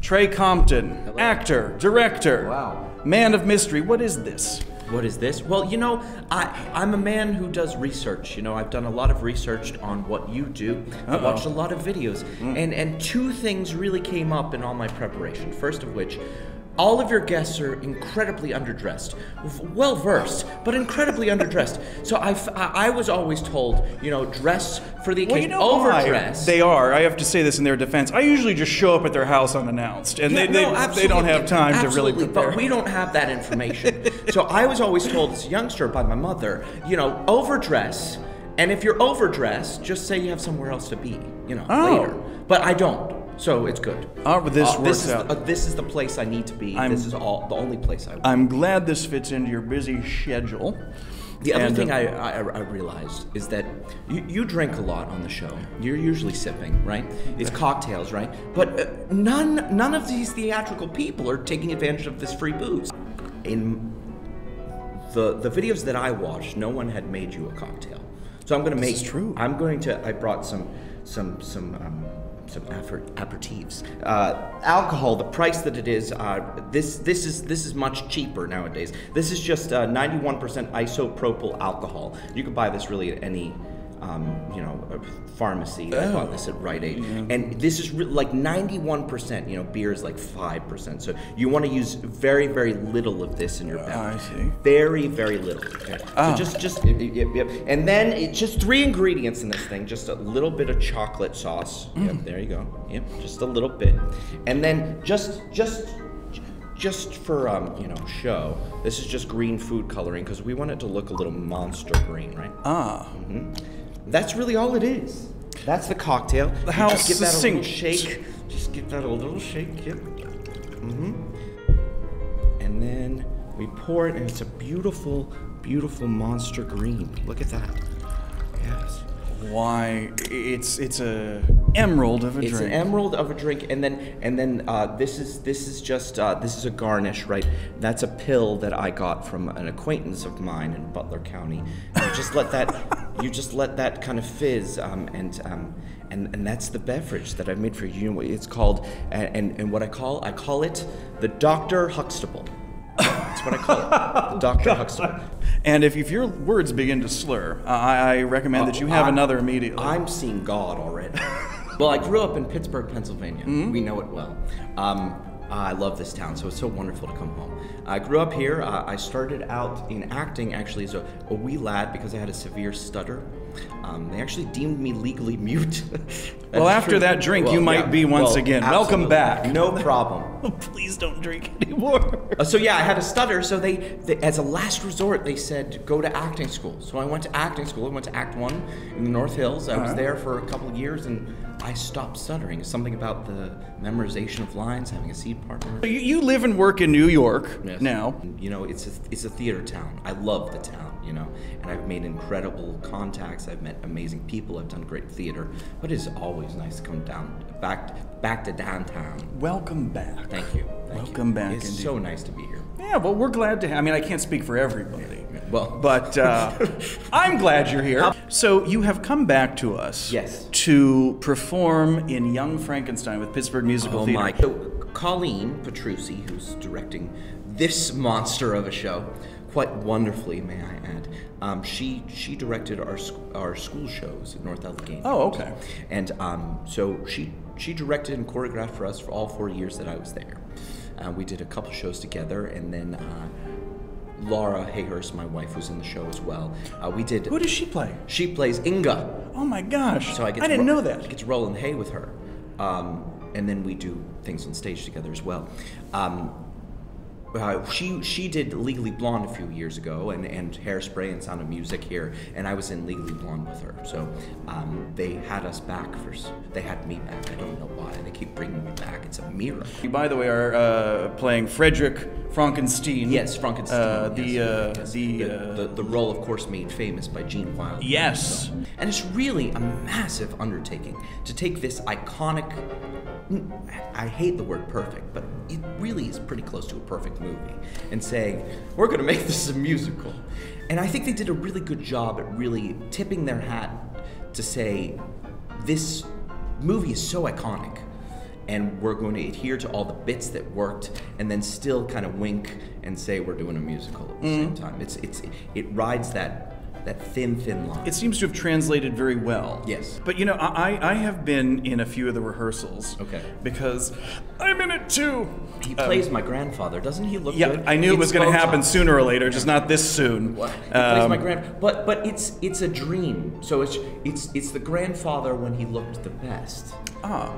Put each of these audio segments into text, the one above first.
Trey Compton, Hello. actor, director, Wow. man of mystery. What is this? What is this? Well, you know, I'm a man who does research. You know, I've done a lot of research on what you do. I watched a lot of videos. And two things really came up in all my preparation. First of which, all of your guests are incredibly underdressed. Well versed, but incredibly underdressed. So I was always told, you know, dress for the occasion, overdress. They are. I have to say this in their defense. I usually just show up at their house unannounced, and they don't have time to really prepare. But we don't have that information. So I was always told as a youngster by my mother, you know, overdress, and if you're overdressed, just say you have somewhere else to be, you know, later. But I don't. So it's good. But this works out. This is the place I need to be. This is the only place I. I'm glad this fits into your busy schedule. The other thing I realized is that you drink a lot on the show. You're usually sipping, right? It's cocktails, right? But none of these theatrical people are taking advantage of this free booze. In the videos that I watched, no one had made you a cocktail. So I'm going to make. This is true. I brought some aperitifs. Alcohol, the price that it is, this is much cheaper nowadays. This is just 91% isopropyl alcohol. You can buy this really at any you know, pharmacy. I bought this at Rite Aid. Yeah. And this is like 91%, you know, beer is like 5%. So you want to use very, very little of this in your beverage. I see. Very, very little. Okay. So just yep. And then it's just 3 ingredients in this thing. Just a little bit of chocolate sauce. Yep, there you go. Yep, just a little bit. And then just for you know, show, this is just green food coloring because we want it to look a little monster green, right? That's really all it is. That's the cocktail. How just give that a little succinct. shake. Just give that a little shake. Yep. And then we pour it, and it's a beautiful, beautiful monster green. Look at that. Yes. Why? It's a emerald of a drink. It's an emerald of a drink, and then this is just this is a garnish, right? That's a pill that I got from an acquaintance of mine in Butler County. You just let that kind of fizz, and that's the beverage that I made for you. It's called and what I call it the Dr. Huxtable. That's what I call it, the Dr. Huxtable. And if your words begin to slur, I recommend that you have another immediately. I'm seeing God already. Well, I grew up in Pittsburgh, Pennsylvania. We know it well. I love this town, so it's so wonderful to come home. I grew up here. I started out in acting actually as a wee lad because I had a severe stutter. They actually deemed me legally mute. Well, after that drink, you might be once again. Absolutely. Welcome back. No problem. Please don't drink anymore. So yeah, I had a stutter, so they, as a last resort, they said, go to acting school. So I went to acting school. I went to Act 1 in the North Hills. I was there for a couple of years, and I stopped stuttering. It's something about the memorization of lines, having a seat partner. You live and work in New York now. You know, it's a theater town. I love the town, you know, and I've made incredible contacts. I've met amazing people. I've done great theater, but it's always nice to come back to downtown. Welcome back. Thank you. Welcome back. It's indeed. so nice to be here. Yeah, well, we're glad to. I mean, I can't speak for everybody. Well, but I'm glad you're here. So you have come back to us. Yes. To perform in Young Frankenstein with Pittsburgh Musical Theater. Oh my! So Colleen Petrucci, who's directing this monster of a show, quite wonderfully, may I add. She directed our school shows at North Allegheny. Oh, okay. And so she directed and choreographed for us for all 4 years that I was there. We did a couple shows together, and then Laura Hayhurst, my wife, who's in the show as well. We did. Who does she play? She plays Inga. Oh my gosh! So I didn't know that. I get to roll in the hay with her, and then we do things on stage together as well. She did Legally Blonde a few years ago, and Hairspray and Sound of Music here, and I was in Legally Blonde with her. So they had us back they had me back. I don't know why. They keep bringing me back. It's a mirror. You, by the way, are playing Frederick Frankenstein. Yes, Frankenstein. The role, of course, made famous by Gene Wilder. Yes. So, and it's really a massive undertaking to take this iconic. I hate the word perfect, but it really is pretty close to a perfect movie, and saying, we're going to make this a musical. And I think they did a really good job at really tipping their hat to say, this movie is so iconic, and we're going to adhere to all the bits that worked, and then still kind of wink and say we're doing a musical at the same time. It rides that thin line. It seems to have translated very well. Yes. But you know, I have been in a few of the rehearsals. Okay. Because I'm in it too. He plays my grandfather, doesn't he? Look yeah, good? I knew it was going to happen sooner or later, just not this soon. What? He plays my but it's a dream. So it's the grandfather when he looked the best. Ah,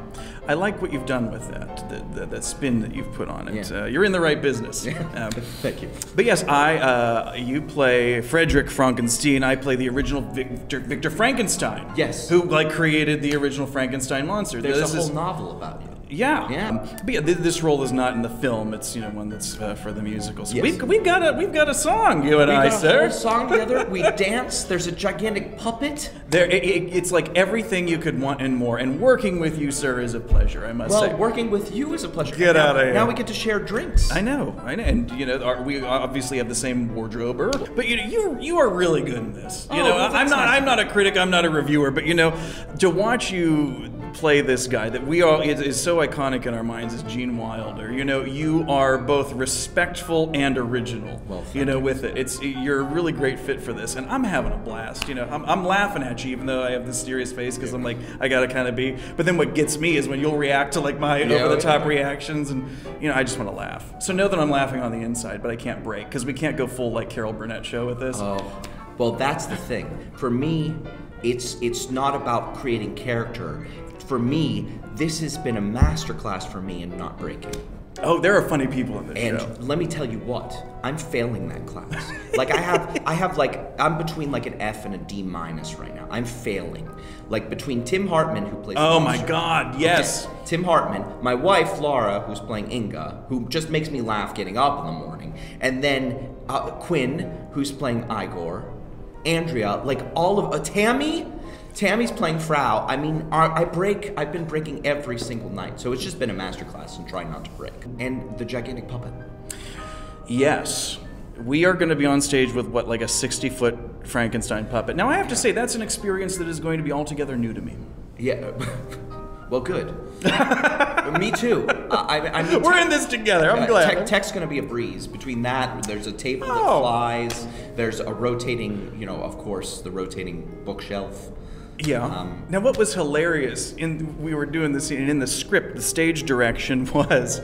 I like what you've done with that, that spin that you've put on it. Yeah. You're in the right business. Thank you. But yes, you play Frederick Frankenstein. I play the original Victor Frankenstein. Yes. Who created the original Frankenstein monster. There's a whole novel about you. Yeah. Yeah. But yeah, this role is not in the film. It's one that's for the musical. So Yes. we've got a song, you and I, sir. We got a whole song together. We dance. There's a gigantic puppet. It's like everything you could want and more. And working with you, sir, is a pleasure. I must say. Well, working with you is a pleasure. Get out of here. Now we get to share drinks. I know, and we obviously have the same wardrobe. But you are really good in this. Well, I'm not a critic. I'm not a reviewer. But to watch you play this guy that is so iconic in our minds as Gene Wilder. You are both respectful and original. Well, with it. You're a really great fit for this, and I'm having a blast. I'm laughing at you, even though I have this serious face because I'm like I gotta kind of be. But then what gets me is when you'll react to like my over-the-top reactions, and I just want to laugh. So know that I'm laughing on the inside, but I can't break because we can't go full like Carol Burnett show with this. Oh, well, that's the thing. For me, it's not about creating character. For me, this has been a masterclass for me in not breaking. Oh, there are funny people in this show. And let me tell you what, I'm failing that class. Like I'm between like an F and a D- right now. I'm failing. Like between Tim Hartman, who plays Oh my God, yes. Okay, Tim Hartman, my wife Laura, who's playing Inga, who just makes me laugh getting up in the morning, and then Quinn, who's playing Igor, Andrea, like all of Tammy's playing Frau. I mean, I've been breaking every single night, so it's just been a masterclass in trying not to break. And the gigantic puppet. Yes. We are going to be on stage with like a 60-foot Frankenstein puppet. Now, I have to say, that's an experience that is going to be altogether new to me. Yeah. Well, good. Me too. I mean, we're in this together. I'm glad. Tech's going to be a breeze. Between that, there's a table that flies. There's a rotating, of course, the rotating bookshelf. Yeah. Now, what was hilarious we were doing this scene, and in the script, the stage direction was,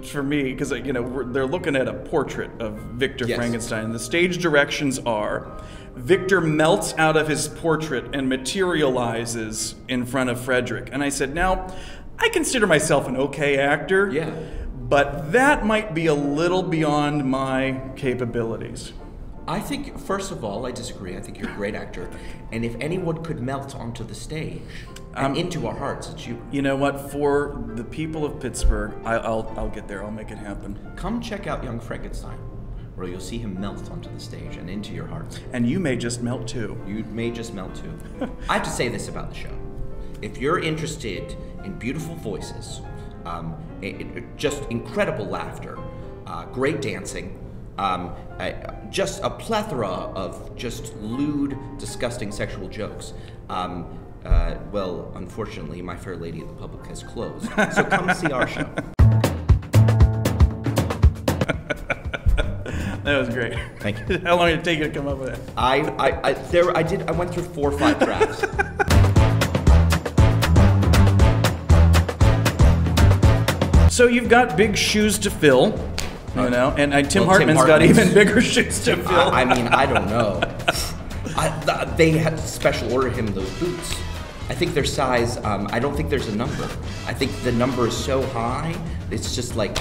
for me, because they're looking at a portrait of Victor Frankenstein, and the stage directions are Victor melts out of his portrait and materializes in front of Frederick. And I said, now, I consider myself an okay actor, but that might be a little beyond my capabilities. I think, first of all, I disagree. I think you're a great actor. And if anyone could melt onto the stage and into our hearts, it's you. You know what? For the people of Pittsburgh, I'll get there. I'll make it happen. Come check out Young Frankenstein, where you'll see him melt onto the stage and into your hearts. And you may just melt too. You may just melt too. I have to say this about the show. If you're interested in beautiful voices, just incredible laughter, great dancing, just a plethora of just lewd, disgusting sexual jokes. Well, unfortunately, My Fair Lady at the Public has closed. So come see our show. That was great. Thank you. How long did it take you to come up with that? I went through 4 or 5 drafts. So you've got big shoes to fill. And Tim Hartman's got even bigger shoes to fill. I mean, I don't know. They had to special order him those boots. I think their size, I don't think there's a number. I think the number is so high, it's like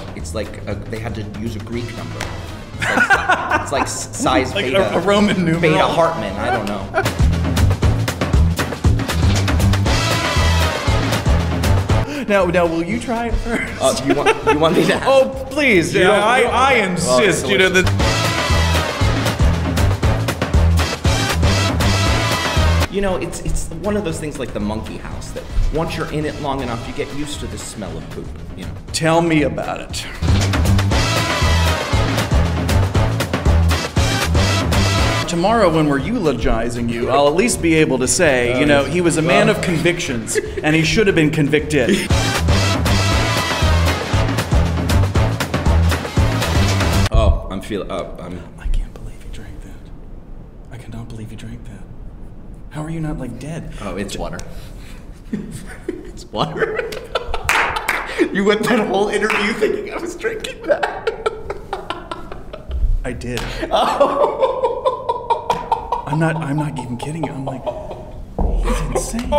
they had to use a Greek number. It's like size like beta. A Roman numeral. Beta Hartman, I don't know. Now, will you try it first? You want me to? Oh, please! Yeah, I insist. It's one of those things like the monkey house that once you're in it long enough, you get used to the smell of poop. Tell me about it. Tomorrow, when we're eulogizing you, I'll at least be able to say, he was a man of convictions, and he should have been convicted. I'm feeling. I can't believe you drank that. I cannot believe you drank that. How are you not like dead? Oh, it's water. It's water. You went that whole interview thinking I was drinking that. I did. Oh. I'm not even kidding you. I'm like, he's insane.